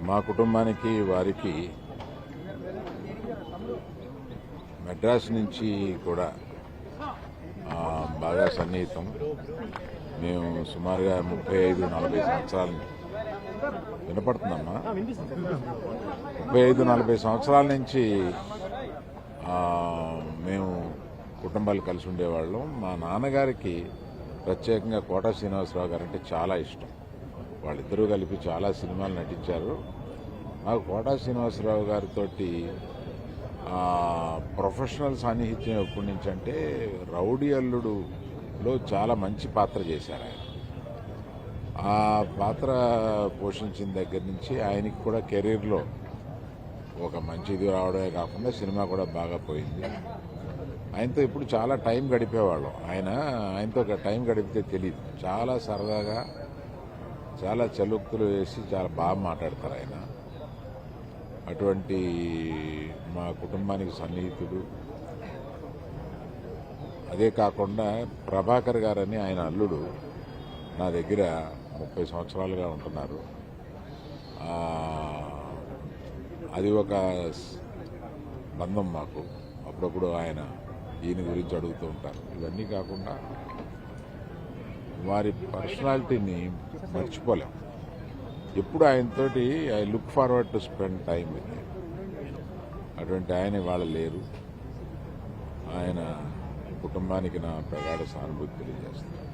మా కుటుంబానికి వారికి మెడ్రాస్ నుంచి కూడా బాగా సన్నిహితం. మేము సుమారుగా 35-40 సంవత్సరాల వినపడుతుందమ్మా 35-40 సంవత్సరాల నుంచి మేము కుటుంబాలు కలిసి ఉండేవాళ్ళం. మా నాన్నగారికి ప్రత్యేకంగా కోట శ్రీనివాసరావు గారు అంటే చాలా ఇష్టం. వాళ్ళిద్దరూ కలిపి చాలా సినిమాలు నటించారు. నాకు కోట శ్రీనివాసరావు గారితో ప్రొఫెషనల్ సాన్నిహిత్యం ఎప్పటి నుంచి అంటే రౌడీ అల్లుడులో చాలా మంచి పాత్ర చేశారు ఆయన. ఆ పాత్ర పోషించిన దగ్గర నుంచి ఆయనకి కూడా కెరీర్లో ఒక మంచిది రావడమే కాకుండా సినిమా కూడా బాగా పోయింది. ఆయనతో ఇప్పుడు చాలా టైం గడిపేవాళ్ళం. ఆయనతో టైం గడిపితే తెలియదు. చాలా సరదాగా చాలా చలుక్తులు వేసి చాలా బాగా మాట్లాడతారు ఆయన. అటువంటి మా కుటుంబానికి సన్నిహితుడు. అదే కాకుండా ప్రభాకర్ గారని ఆయన అల్లుడు నా దగ్గర 30 సంవత్సరాలుగా ఉంటున్నారు. అది ఒక బంధం మాకు. అప్పుడప్పుడు ఈయన గురించి అడుగుతూ ఉంటారు. ఇవన్నీ కాకుండా వారి పర్సనాలిటీని మర్చిపోలేం. ఎప్పుడు ఆయనతోటి I look forward to spend time with. అటువంటి ఆయన ఇవాళ లేరు. ఆయన కుటుంబానికి నా ప్రగాఢ సానుభూతి తెలియజేస్తాను.